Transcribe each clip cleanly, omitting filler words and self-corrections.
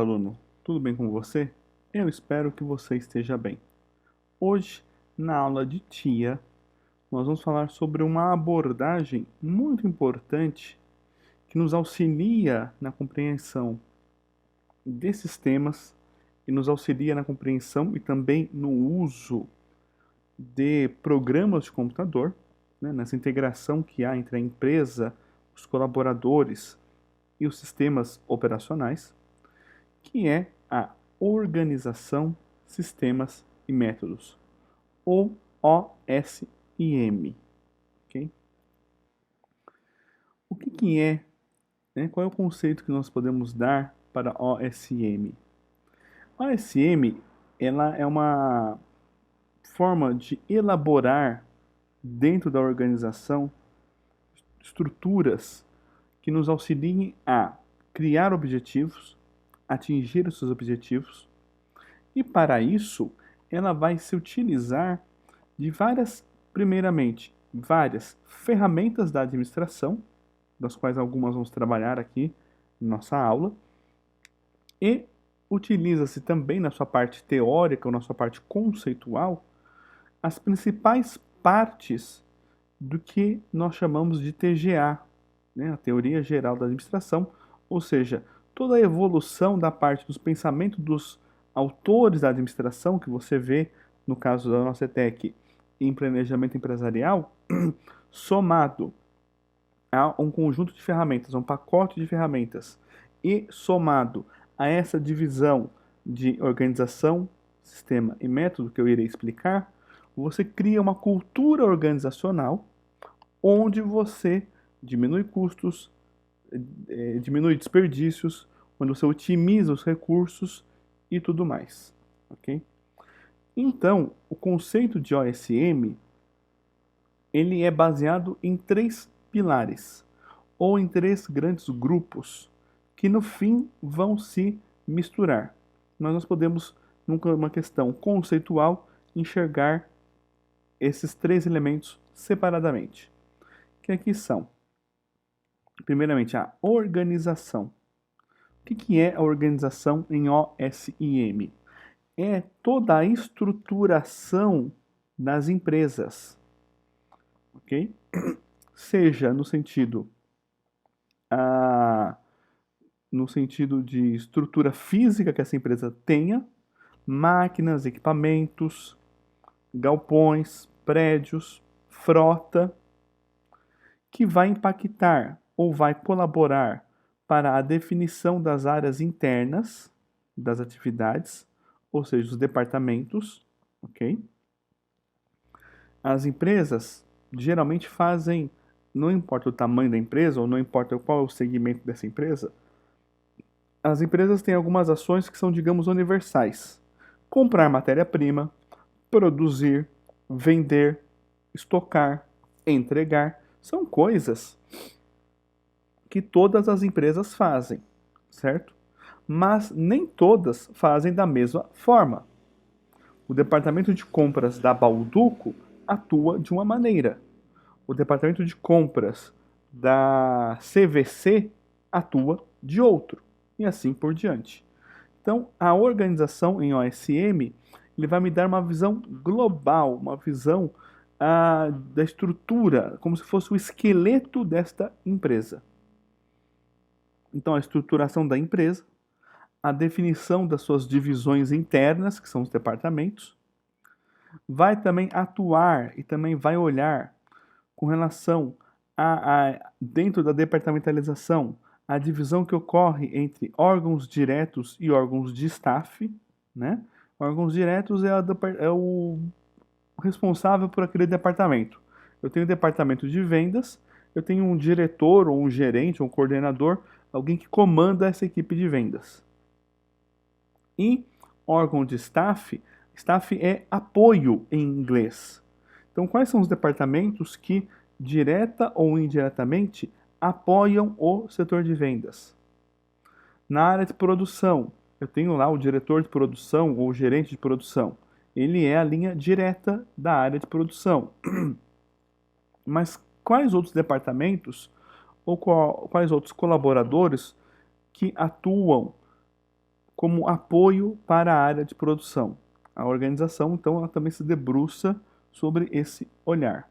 Aluno, tudo bem com você? Eu espero que você esteja bem. Hoje, na aula de TIA, nós vamos falar sobre uma abordagem muito importante que nos auxilia na compreensão desses temas e nos auxilia na compreensão e também no uso de programas de computador, né, nessa integração que há entre a empresa, os colaboradores e os sistemas operacionais, que é a Organização, Sistemas e Métodos, ou OSIM. Okay? O que é, né, qual é o conceito que nós podemos dar para OSM? OSM ela é uma forma de elaborar dentro da organização estruturas que nos auxiliem a criar objetivos, atingir os seus objetivos. E para isso, ela vai se utilizar de primeiramente, várias ferramentas da administração, das quais algumas vamos trabalhar aqui na nossa aula, e utiliza-se também na sua parte teórica ou na sua parte conceitual as principais partes do que nós chamamos de TGA, né, a Teoria Geral da Administração, ou seja, toda a evolução da parte dos pensamentos dos autores da administração, que você vê no caso da nossa ETEC em planejamento empresarial, somado a um conjunto de ferramentas, a um pacote de ferramentas, e somado a essa divisão de organização, sistema e método que eu irei explicar, você cria uma cultura organizacional onde você diminui custos, diminui desperdícios, onde você otimiza os recursos e tudo mais, ok? Então, o conceito de OSM ele é baseado em três pilares, ou em três grandes grupos, que no fim vão se misturar. Mas nós podemos, numa questão conceitual, enxergar esses três elementos separadamente, que aqui são, primeiramente, a organização. O que é a organização em OSIM? É toda a estruturação das empresas, ok? Seja no sentido de estrutura física que essa empresa tenha, máquinas, equipamentos, galpões, prédios, frota, que vai impactar ou vai colaborar para a definição das áreas internas das atividades, ou seja, os departamentos, ok? As empresas geralmente fazem, não importa o tamanho da empresa ou não importa qual é o segmento dessa empresa, as empresas têm algumas ações que são, digamos, universais. Comprar matéria-prima, produzir, vender, estocar, entregar, são coisas que todas as empresas fazem, certo? Mas nem todas fazem da mesma forma. O departamento de compras da Balduco atua de uma maneira. O departamento de compras da CVC atua de outro. E assim por diante. Então, a organização em OSM ele vai me dar uma visão global, uma visão da estrutura, como se fosse o esqueleto desta empresa. Então, a estruturação da empresa, a definição das suas divisões internas, que são os departamentos, vai também atuar e também vai olhar com relação dentro da departamentalização, a divisão que ocorre entre órgãos diretos e órgãos de staff, né? Órgãos diretos é o responsável por aquele departamento. Eu tenho o departamento de vendas, eu tenho um diretor ou um gerente, ou um coordenador, alguém que comanda essa equipe de vendas. E órgão de staff, staff é apoio em inglês. Então, quais são os departamentos que, direta ou indiretamente, apoiam o setor de vendas? Na área de produção, eu tenho lá o diretor de produção ou o gerente de produção. Ele é a linha direta da área de produção. Mas quais outros departamentos ou quais outros colaboradores que atuam como apoio para a área de produção. A organização, então, ela também se debruça sobre esse olhar.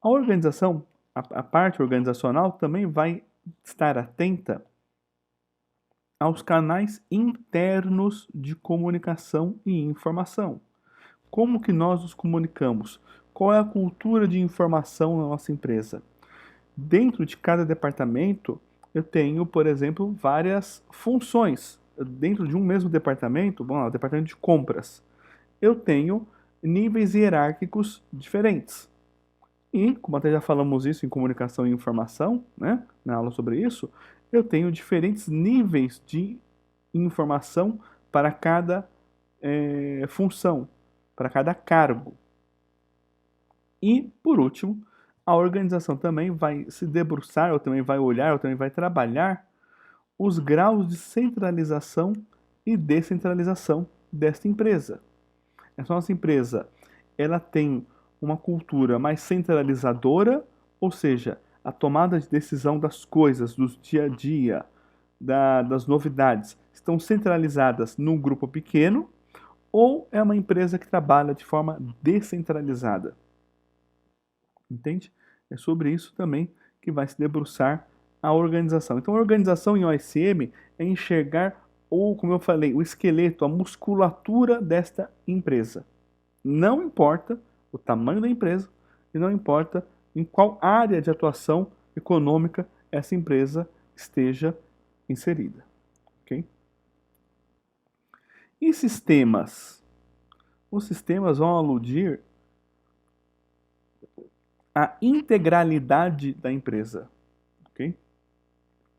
A organização, a parte organizacional também vai estar atenta aos canais internos de comunicação e informação. Como que nós nos comunicamos? Qual é a cultura de informação na nossa empresa? Dentro de cada departamento, eu tenho, por exemplo, várias funções. Dentro de um mesmo departamento, bom, o departamento de compras, eu tenho níveis hierárquicos diferentes. E, como até já falamos isso em comunicação e informação, né, na aula sobre isso, eu tenho diferentes níveis de informação para cada função, para cada cargo. E, por último, a organização também vai se debruçar, ou também vai olhar, ou também vai trabalhar os graus de centralização e descentralização desta empresa. Essa nossa empresa, ela tem uma cultura mais centralizadora, ou seja, a tomada de decisão das coisas, do dia a dia, das novidades, estão centralizadas num grupo pequeno, ou é uma empresa que trabalha de forma descentralizada. Entende? É sobre isso também que vai se debruçar a organização. Então, a organização em OSM é enxergar, ou como eu falei, o esqueleto, a musculatura desta empresa. Não importa o tamanho da empresa e não importa em qual área de atuação econômica essa empresa esteja inserida. Ok? E sistemas? Os sistemas vão aludir à integralidade da empresa. Ok?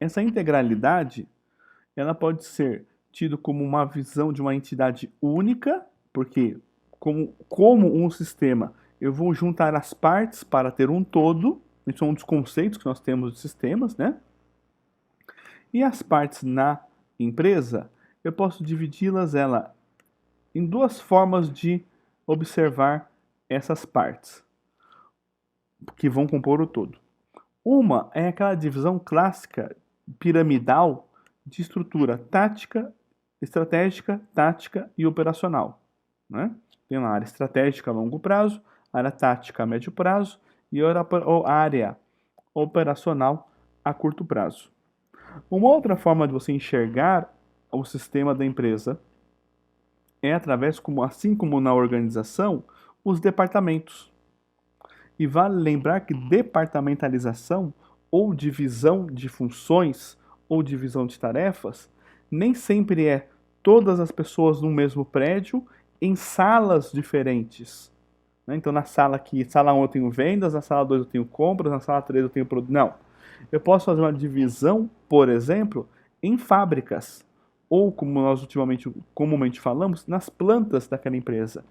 Essa integralidade, ela pode ser tida como uma visão de uma entidade única, porque como um sistema, eu vou juntar as partes para ter um todo. Isso é um dos conceitos que nós temos de sistemas, né? E as partes na empresa, eu posso dividi-las em duas formas de observar essas partes que vão compor o todo. Uma é aquela divisão clássica piramidal de estrutura tática, estratégica, tática e operacional, né? Tem uma área estratégica a longo prazo, área tática a médio prazo e a área operacional a curto prazo. Uma outra forma de você enxergar o sistema da empresa é através, assim como na organização, os departamentos. E vale lembrar que departamentalização ou divisão de funções ou divisão de tarefas nem sempre é todas as pessoas no mesmo prédio em salas diferentes. Então, na sala aqui, sala 1 eu tenho vendas, na sala 2 eu tenho compras, na sala 3 eu tenho produto. Não. Eu posso fazer uma divisão, por exemplo, em fábricas. Ou, como nós comumente falamos, nas plantas daquela empresa.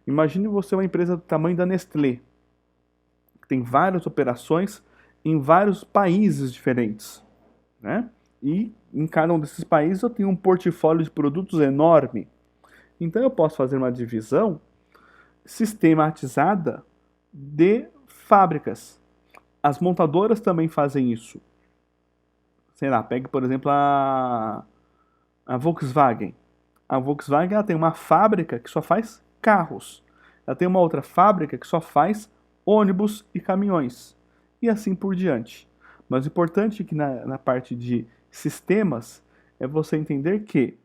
Imagine você uma empresa do tamanho da Nestlé, que tem várias operações em vários países diferentes, né? E em cada um desses países eu tenho um portfólio de produtos enorme. Então eu posso fazer uma divisão sistematizada de fábricas. As montadoras também fazem isso. Sei lá, pegue por exemplo a Volkswagen. A Volkswagen ela tem uma fábrica que só faz carros. Ela tem uma outra fábrica que só faz ônibus e caminhões. E assim por diante. Mas o importante é que na parte de sistemas é você entender que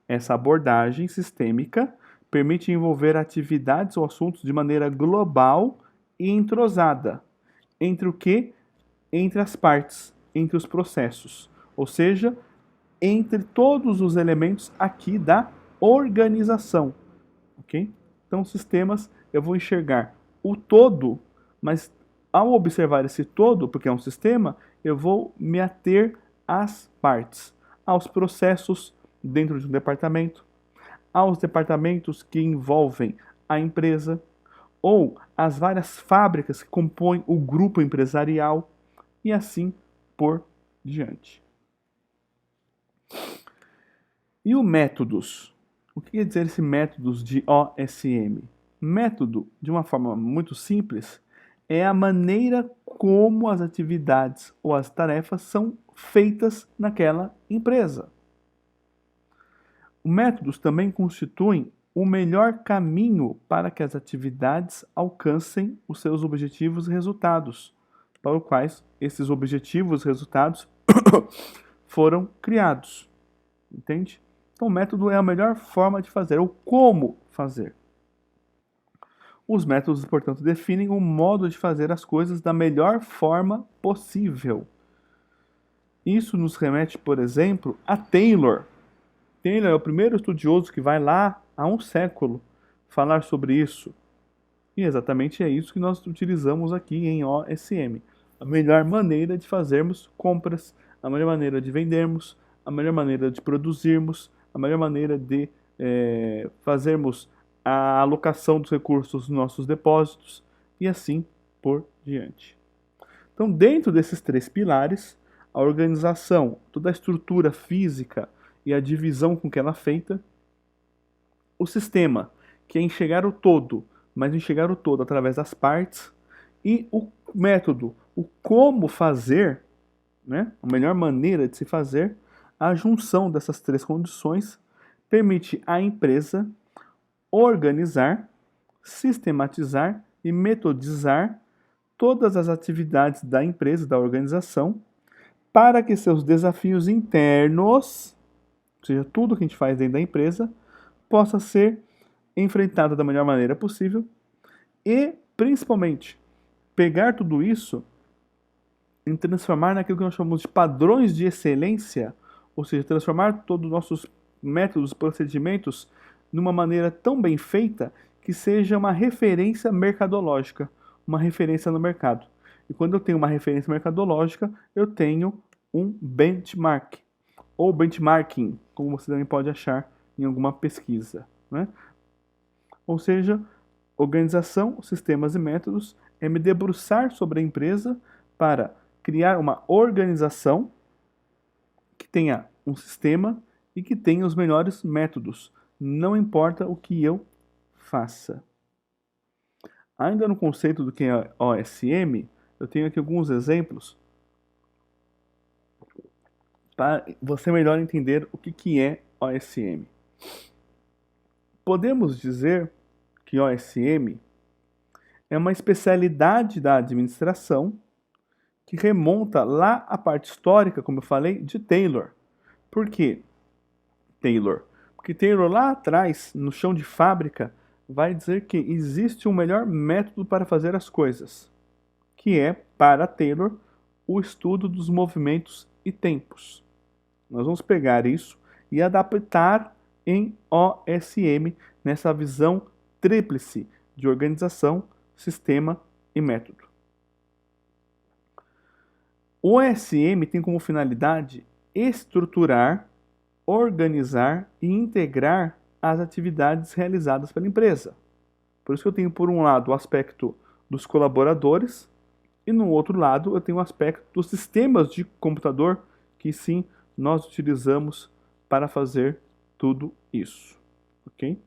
essa abordagem sistêmica permite envolver atividades ou assuntos de maneira global e entrosada. Entre o que? Entre as partes, entre os processos. Ou seja, entre todos os elementos aqui da organização. Ok? Então, sistemas, eu vou enxergar o todo, mas ao observar esse todo, porque é um sistema, eu vou me ater às partes, aos processos dentro de um departamento, aos departamentos que envolvem a empresa, ou as várias fábricas que compõem o grupo empresarial, e assim por diante. E o métodos? O que quer dizer esse métodos de OSM? Método, de uma forma muito simples, é a maneira como as atividades ou as tarefas são feitas naquela empresa. Métodos também constituem o melhor caminho para que as atividades alcancem os seus objetivos e resultados, para os quais esses objetivos e resultados foram criados. Entende? Então, o método é a melhor forma de fazer, ou como fazer. Os métodos, portanto, definem o modo de fazer as coisas da melhor forma possível. Isso nos remete, por exemplo, a Taylor. Taylor é o primeiro estudioso que vai lá há um século falar sobre isso. E exatamente é isso que nós utilizamos aqui em OSM. A melhor maneira de fazermos compras, a melhor maneira de vendermos, a melhor maneira de produzirmos, a melhor maneira de fazermos a alocação dos recursos dos nossos depósitos e assim por diante. Então, dentro desses três pilares, a organização, toda a estrutura física e a divisão com que ela é feita, o sistema, que é enxergar o todo, mas enxergar o todo através das partes, e o método, o como fazer, né, a melhor maneira de se fazer, a junção dessas três condições permite à empresa organizar, sistematizar e metodizar todas as atividades da empresa, da organização, para que seus desafios internos, ou seja, tudo que a gente faz dentro da empresa, possa ser enfrentado da melhor maneira possível e, principalmente, pegar tudo isso e transformar naquilo que nós chamamos de padrões de excelência, ou seja, transformar todos os nossos métodos, procedimentos, numa maneira tão bem feita que seja uma referência mercadológica, uma referência no mercado. E quando eu tenho uma referência mercadológica, eu tenho um benchmark, ou benchmarking, como você também pode achar em alguma pesquisa, né? Ou seja, organização, sistemas e métodos é me debruçar sobre a empresa para criar uma organização que tenha um sistema e que tenha os melhores métodos. Não importa o que eu faça. Ainda no conceito do que é OSM, eu tenho aqui alguns exemplos para você melhor entender o que é OSM. Podemos dizer que OSM é uma especialidade da administração que remonta lá à parte histórica, como eu falei, de Taylor. Por quê, Taylor? Porque Taylor lá atrás, no chão de fábrica, vai dizer que existe um melhor método para fazer as coisas, que é, para Taylor, o estudo dos movimentos e tempos. Nós vamos pegar isso e adaptar em OSM, nessa visão tríplice de organização, sistema e método. O OSM tem como finalidade estruturar, organizar e integrar as atividades realizadas pela empresa. Por isso que eu tenho, por um lado, o aspecto dos colaboradores e, no outro lado, eu tenho o aspecto dos sistemas de computador que, sim, nós utilizamos para fazer tudo isso. Ok?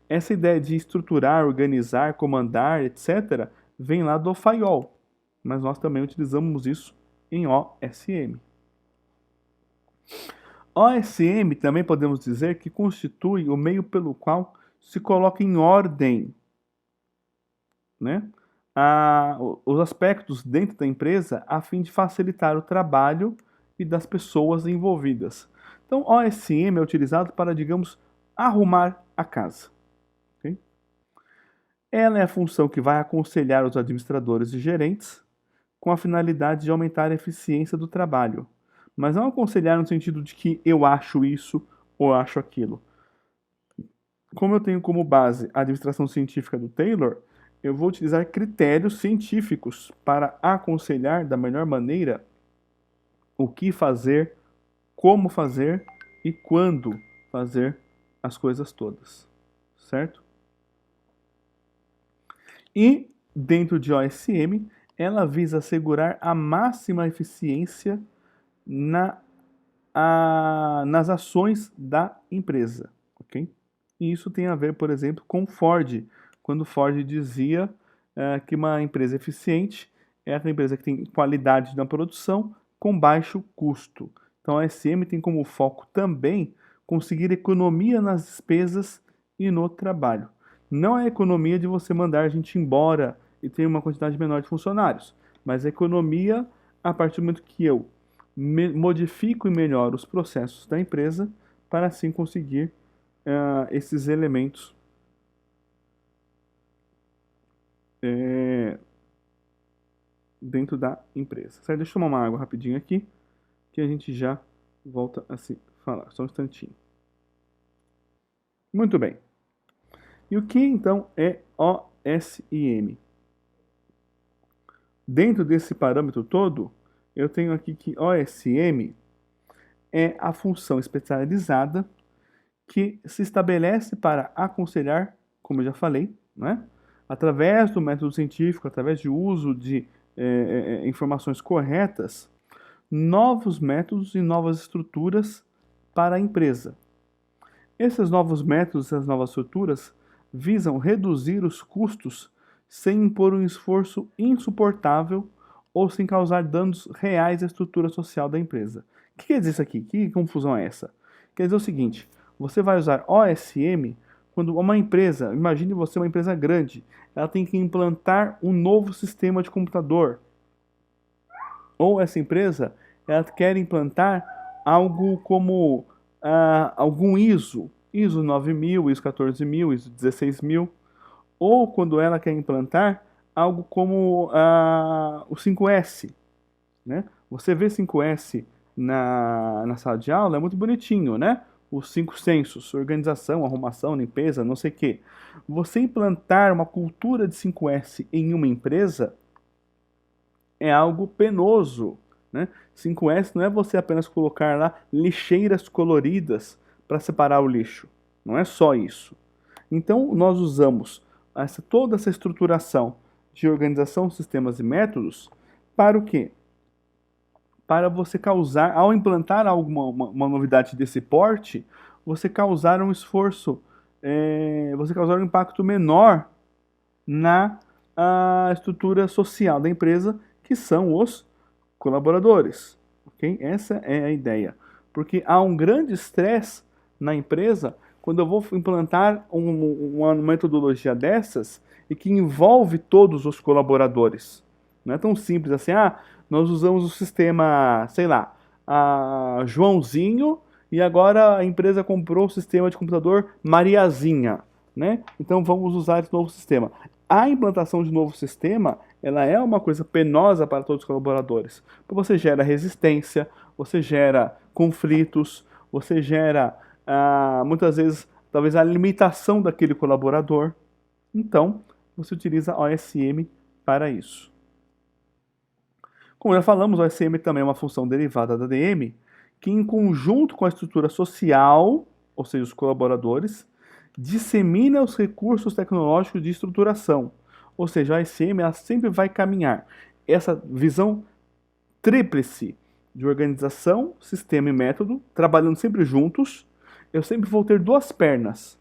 Essa ideia de estruturar, organizar, comandar, etc., vem lá do FAIOL, mas nós também utilizamos isso em OSM. OSM também podemos dizer que constitui o meio pelo qual se coloca em ordem, né, os aspectos dentro da empresa a fim de facilitar o trabalho e das pessoas envolvidas. Então, OSM é utilizado para, digamos, arrumar a casa. Okay? Ela é a função que vai aconselhar os administradores e gerentes com a finalidade de aumentar a eficiência do trabalho. Mas não aconselhar no sentido de que eu acho isso ou acho aquilo. Como eu tenho como base a administração científica do Taylor, eu vou utilizar critérios científicos para aconselhar da melhor maneira o que fazer, como fazer e quando fazer as coisas todas, certo? E dentro de OSM, ela visa assegurar a máxima eficiência nas ações da empresa, ok? E isso tem a ver, por exemplo, com Ford, quando Ford dizia que uma empresa eficiente é aquela empresa que tem qualidade na produção com baixo custo. Então a SM tem como foco também conseguir economia nas despesas e no trabalho. Não é economia de você mandar a gente embora e ter uma quantidade menor de funcionários, mas é economia a partir do momento que eu modifico e melhoro os processos da empresa para assim conseguir esses elementos dentro da empresa. Certo? Deixa eu tomar uma água rapidinho aqui, que a gente já volta a se falar. Só um instantinho. Muito bem. E o que então é OSIM? Dentro desse parâmetro todo, eu tenho aqui que OSM é a função especializada que se estabelece para aconselhar, como eu já falei, né? Através do método científico, através de uso de informações corretas, novos métodos e novas estruturas para a empresa. Esses novos métodos, essas novas estruturas, visam reduzir os custos sem impor um esforço insuportável ou sem causar danos reais à estrutura social da empresa. O que quer dizer isso aqui? Que confusão é essa? Quer dizer o seguinte, você vai usar OSM quando uma empresa, imagine você uma empresa grande, ela tem que implantar um novo sistema de computador. Ou essa empresa, ela quer implantar algo como algum ISO 9000, ISO 14000, ISO 16000, ou quando ela quer implantar algo como o 5S, né? Você vê 5S na sala de aula, é muito bonitinho, né? Os 5 sensos, organização, arrumação, limpeza, não sei o quê. Você implantar uma cultura de 5S em uma empresa é algo penoso, né? 5S não é você apenas colocar lá lixeiras coloridas para separar o lixo. Não é só isso. Então, nós usamos toda essa estruturação de organização, sistemas e métodos para o quê? Para você causar, ao implantar uma novidade desse porte, você causar um esforço, você causar um impacto menor na estrutura social da empresa, que são os colaboradores. Okay? Essa é a ideia. Porque há um grande estresse na empresa quando eu vou implantar uma metodologia dessas e que envolve todos os colaboradores. Não é tão simples assim, nós usamos o sistema, sei lá, Joãozinho e agora a empresa comprou o sistema de computador Mariazinha, né? Então vamos usar esse novo sistema. A implantação de novo sistema, ela é uma coisa penosa para todos os colaboradores. Você gera resistência, você gera conflitos, você gera, muitas vezes, talvez a limitação daquele colaborador. Então, você utiliza OSM para isso. Como já falamos, o OSM também é uma função derivada da DM, que em conjunto com a estrutura social, ou seja, os colaboradores, dissemina os recursos tecnológicos de estruturação. Ou seja, a OSM ela sempre vai caminhar. Essa visão tríplice de organização, sistema e método, trabalhando sempre juntos, eu sempre vou ter duas pernas.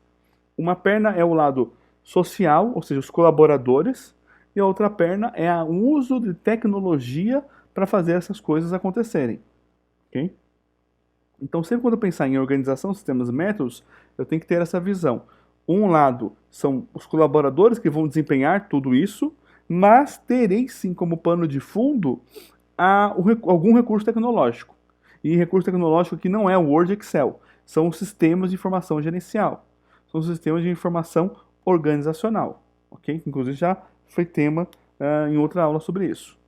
Uma perna é o lado social, ou seja, os colaboradores, e a outra perna é o uso de tecnologia para fazer essas coisas acontecerem. Okay? Então, sempre quando eu pensar em organização, sistemas e métodos, eu tenho que ter essa visão. Um lado são os colaboradores que vão desempenhar tudo isso, mas terei sim como pano de fundo algum recurso tecnológico. E recurso tecnológico que não é o Word e Excel, são os sistemas de informação gerencial. São os sistemas de informação organizacional. Okay? Inclusive já foi tema em outra aula sobre isso.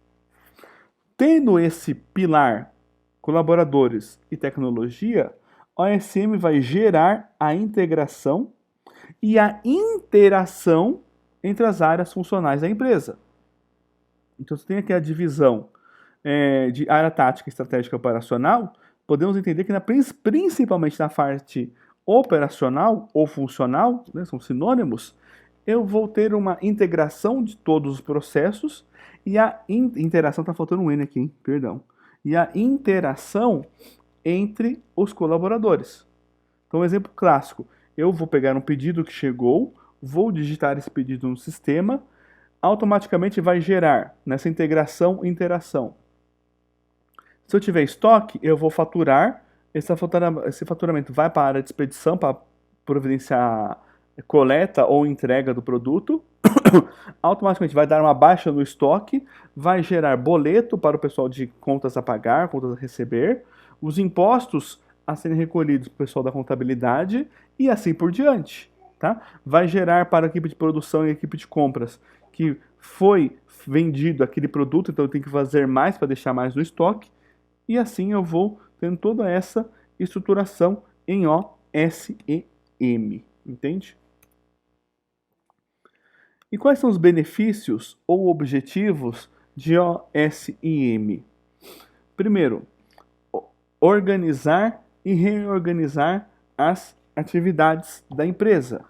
Tendo esse pilar colaboradores e tecnologia, a OSM vai gerar a integração e a interação entre as áreas funcionais da empresa. Então, você tem aqui a divisão de área tática, estratégica e operacional. Podemos entender que principalmente na parte operacional ou funcional, né, são sinônimos, eu vou ter uma integração de todos os processos e a interação, está faltando um N aqui, hein? Perdão. E a interação entre os colaboradores. Então, um exemplo clássico, eu vou pegar um pedido que chegou, vou digitar esse pedido no sistema, automaticamente vai gerar nessa integração e interação. Se eu tiver estoque, eu vou faturar Esse faturamento vai para a área de expedição para providenciar coleta ou entrega do produto. Automaticamente vai dar uma baixa no estoque, vai gerar boleto para o pessoal de contas a pagar, contas a receber, os impostos a serem recolhidos para o pessoal da contabilidade e assim por diante. Tá? Vai gerar para a equipe de produção e a equipe de compras que foi vendido aquele produto, então eu tenho que fazer mais para deixar mais no estoque, e assim eu vou tendo toda essa estruturação em OSEM, entende? E quais são os benefícios ou objetivos de OSIM? Primeiro, organizar e reorganizar as atividades da empresa.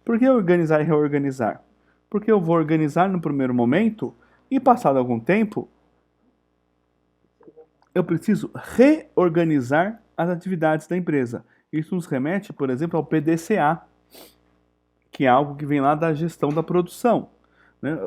Por que organizar e reorganizar? Porque eu vou organizar no primeiro momento e, passado algum tempo, eu preciso reorganizar as atividades da empresa. Isso nos remete, por exemplo, ao PDCA, que é algo que vem lá da gestão da produção. Né?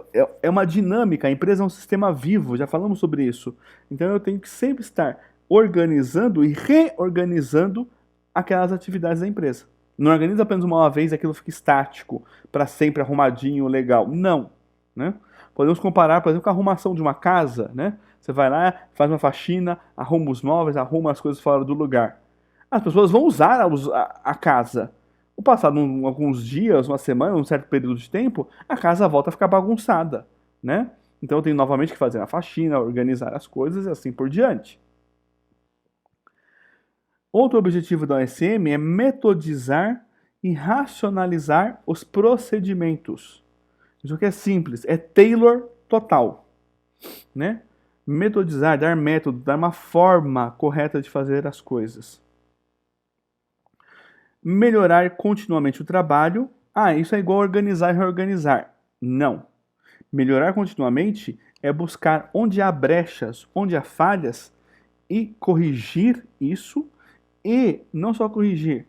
É uma dinâmica, a empresa é um sistema vivo, já falamos sobre isso. Então eu tenho que sempre estar organizando e reorganizando aquelas atividades da empresa. Não organiza apenas uma vez e aquilo fica estático, para sempre arrumadinho, legal. Não. Né? Podemos comparar, por exemplo, com a arrumação de uma casa. Né? Você vai lá, faz uma faxina, arruma os móveis, arruma as coisas fora do lugar. As pessoas vão usar a casa. O passado alguns dias, uma semana, um certo período de tempo, a casa volta a ficar bagunçada, né? Então eu tenho novamente que fazer a faxina, organizar as coisas e assim por diante. Outro objetivo da OSM é metodizar e racionalizar os procedimentos. Isso aqui é simples, é tailor total, né? Metodizar, dar método, dar uma forma correta de fazer as coisas. Melhorar continuamente o trabalho. Isso é igual organizar e reorganizar. Não. Melhorar continuamente é buscar onde há brechas, onde há falhas e corrigir isso. E não só corrigir,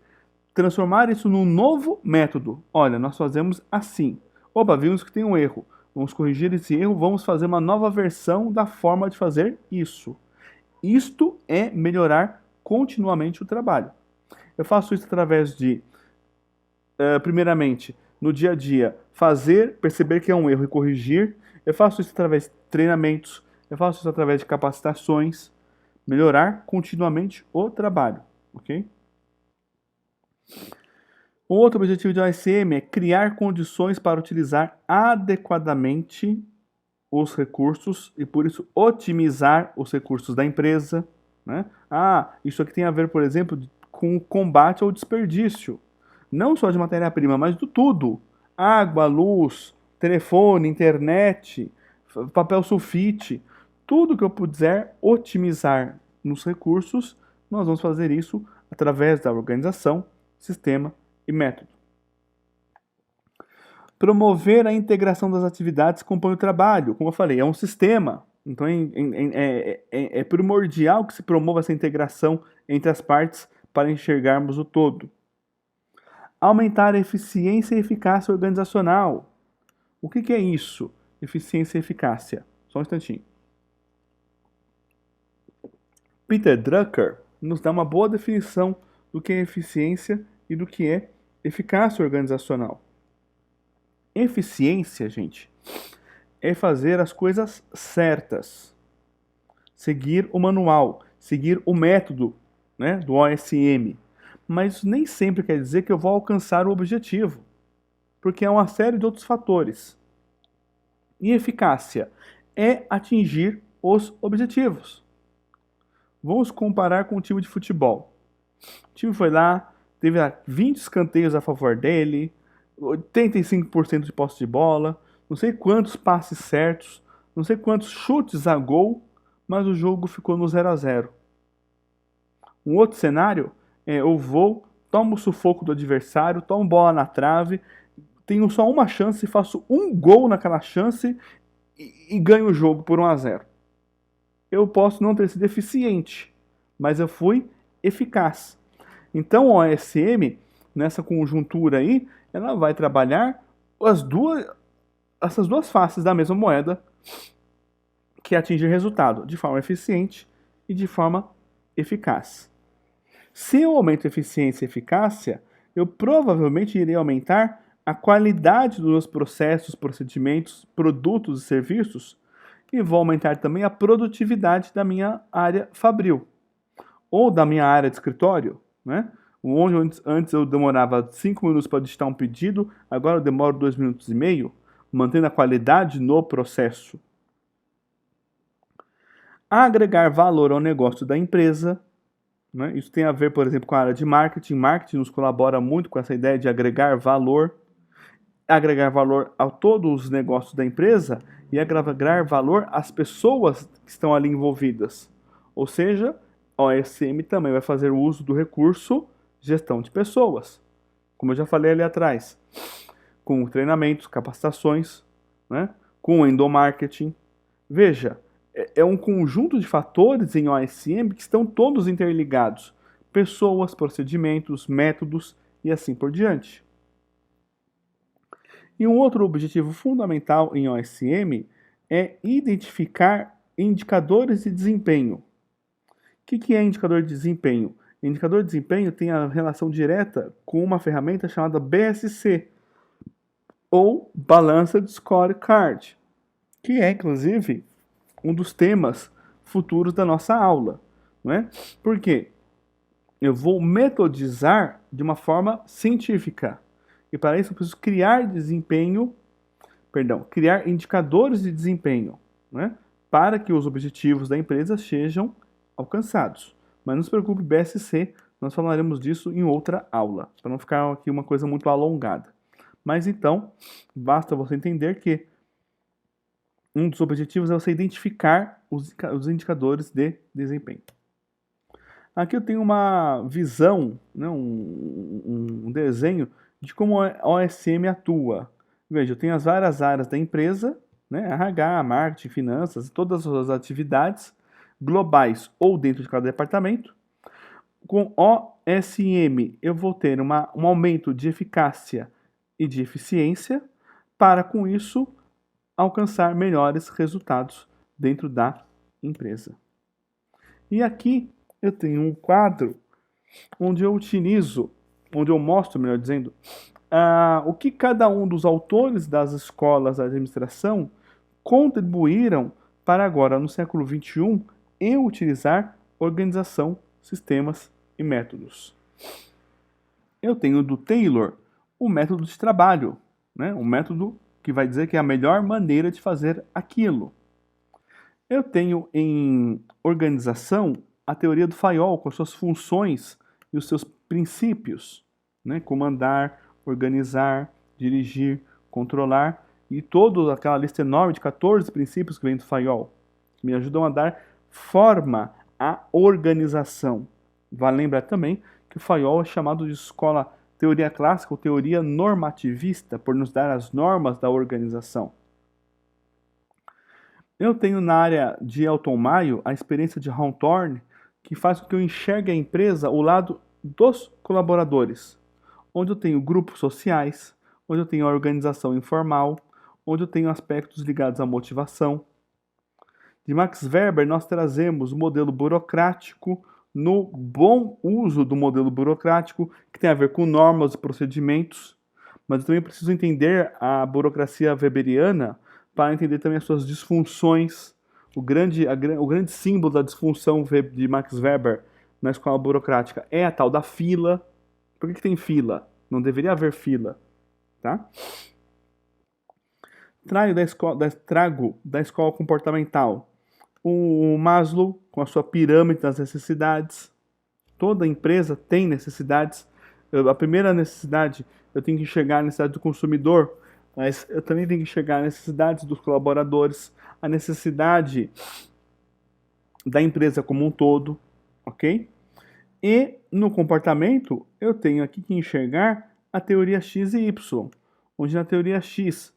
transformar isso num novo método. Olha, nós fazemos assim. Opa, vimos que tem um erro. Vamos corrigir esse erro, vamos fazer uma nova versão da forma de fazer isso. Isto é melhorar continuamente o trabalho. Eu faço isso através de, primeiramente, no dia a dia, perceber que é um erro e corrigir. Eu faço isso através de treinamentos, eu faço isso através de capacitações, melhorar continuamente o trabalho, ok? Um outro objetivo de OSM é criar condições para utilizar adequadamente os recursos e, por isso, otimizar os recursos da empresa. Né? Isso aqui tem a ver, por exemplo, com o combate ao desperdício. Não só de matéria-prima, mas de tudo. Água, luz, telefone, internet, papel sulfite. Tudo que eu puder otimizar nos recursos, nós vamos fazer isso através da organização, sistema e método. Promover a integração das atividades compõe o trabalho. Como eu falei, é um sistema. Então é primordial que se promova essa integração entre as partes para enxergarmos o todo. Aumentar a eficiência e eficácia organizacional. O que é isso? Eficiência e eficácia. Só um instantinho. Peter Drucker nos dá uma boa definição do que é eficiência e do que é eficácia organizacional. Eficiência, gente, é fazer as coisas certas. Seguir o manual, seguir o método, né, do OSM. Mas nem sempre quer dizer que eu vou alcançar o objetivo, porque há uma série de outros fatores. E eficácia é atingir os objetivos. Vamos comparar com o time de futebol. O time foi lá, teve 20 escanteios a favor dele, 85% de posse de bola, não sei quantos passes certos, não sei quantos chutes a gol, mas o jogo ficou no 0 a 0. Um outro cenário é eu vou, tomo o sufoco do adversário, tomo bola na trave, tenho só uma chance, faço um gol naquela chance e ganho o jogo por 1 a 0. Eu posso não ter sido eficiente, mas eu fui eficaz. Então, o OSM, nessa conjuntura aí, ela vai trabalhar essas duas faces da mesma moeda, que é atingir resultado de forma eficiente e de forma eficaz. Se eu aumento eficiência e eficácia, eu provavelmente irei aumentar a qualidade dos meus processos, procedimentos, produtos e serviços e vou aumentar também a produtividade da minha área fabril ou da minha área de escritório, né? Onde antes eu demorava 5 minutos para digitar um pedido, agora eu demoro 2 minutos e meio, mantendo a qualidade no processo. Agregar valor ao negócio da empresa, né? Isso tem a ver, por exemplo, com a área de marketing. Marketing nos colabora muito com essa ideia de agregar valor a todos os negócios da empresa e agregar valor às pessoas que estão ali envolvidas. Ou seja, a OSM também vai fazer uso do recurso gestão de pessoas, como eu já falei ali atrás, com treinamentos, capacitações, né? Com endomarketing. Veja, é um conjunto de fatores em OSM que estão todos interligados. Pessoas, procedimentos, métodos e assim por diante. E um outro objetivo fundamental em OSM é identificar indicadores de desempenho. O que é indicador de desempenho? Indicador de desempenho tem a relação direta com uma ferramenta chamada BSC, ou Balanced Scorecard, que é, inclusive, um dos temas futuros da nossa aula. Não é? Por quê? Eu vou metodizar de uma forma científica. E para isso eu preciso criar criar indicadores de desempenho, né? Para que os objetivos da empresa sejam alcançados. Mas não se preocupe, BSC, nós falaremos disso em outra aula, para não ficar aqui uma coisa muito alongada. Mas então, basta você entender que um dos objetivos é você identificar os indicadores de desempenho. Aqui eu tenho uma visão, né, um desenho de como a OSM atua. Veja, eu tenho as várias áreas da empresa, né, RH, marketing, finanças, todas as atividades globais ou dentro de cada departamento. Com OSM eu vou ter um aumento de eficácia e de eficiência para, com isso, alcançar melhores resultados dentro da empresa. E aqui eu tenho um quadro onde eu mostro, melhor dizendo, o que cada um dos autores das escolas de administração contribuíram para agora, no século XXI, eu utilizar organização, sistemas e métodos. Eu tenho do Taylor o método de trabalho, né? Um método que vai dizer que é a melhor maneira de fazer aquilo. Eu tenho em organização a teoria do Fayol, com as suas funções e os seus princípios, né? Comandar, organizar, dirigir, controlar, e toda aquela lista enorme de 14 princípios que vem do Fayol, que me ajudam a dar forma à organização. Vale lembrar também que o Fayol é chamado de escola teoria clássica ou teoria normativista, por nos dar as normas da organização. Eu tenho na área de Elton Mayo a experiência de Hawthorne, que faz com que eu enxergue a empresa ao lado dos colaboradores, onde eu tenho grupos sociais, onde eu tenho a organização informal, onde eu tenho aspectos ligados à motivação. De Max Weber, nós trazemos o modelo burocrático, no bom uso do modelo burocrático, que tem a ver com normas e procedimentos, mas eu também preciso entender a burocracia weberiana para entender também as suas disfunções. O grande símbolo da disfunção de Max Weber na escola burocrática é a tal da fila. Por que tem fila? Não deveria haver fila, tá? Trago da escola comportamental o Maslow com a sua pirâmide das necessidades. Toda empresa tem necessidades. A primeira necessidade, eu tenho que enxergar a necessidade do consumidor, mas eu também tenho que enxergar a necessidade dos colaboradores, a necessidade da empresa como um todo, ok? E no comportamento, eu tenho aqui que enxergar a teoria X e Y, onde na teoria X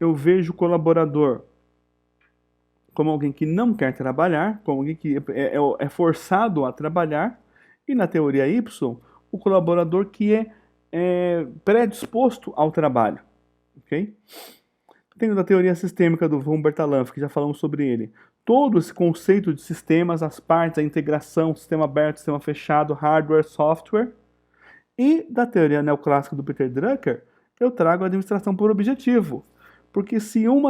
eu vejo o colaborador como alguém que não quer trabalhar, como alguém que é forçado a trabalhar, e na teoria Y, o colaborador que é predisposto ao trabalho. Okay? Tenho da teoria sistêmica do von Bertalanffy, que já falamos sobre ele. todo esse conceito de sistemas, as partes, a integração, sistema aberto, sistema fechado, hardware, software. E da teoria neoclássica do Peter Drucker, eu trago a administração por objetivo. Porque se um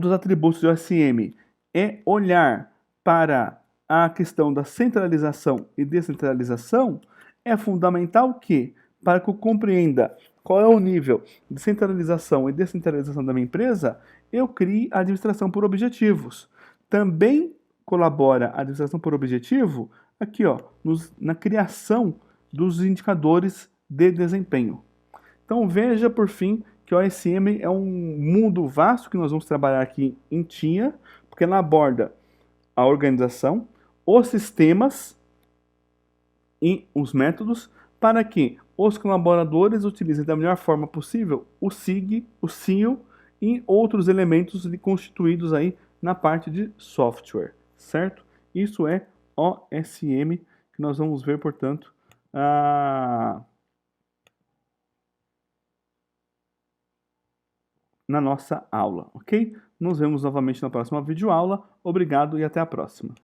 dos atributos do OSM é olhar para a questão da centralização e descentralização, é fundamental que, para que eu compreenda qual é o nível de centralização e descentralização da minha empresa, eu crie a administração por objetivos. Também colabora a administração por objetivo aqui, ó, na criação dos indicadores de desempenho. Então veja, por fim, que o OSM é um mundo vasto que nós vamos trabalhar aqui em TIA, porque ela aborda a organização, os sistemas e os métodos para que os colaboradores utilizem da melhor forma possível o SIG, o SEAL e outros elementos constituídos aí na parte de software, certo? Isso é OSM, que nós vamos ver, portanto, na nossa aula, ok? Nos vemos novamente na próxima videoaula. Obrigado e até a próxima.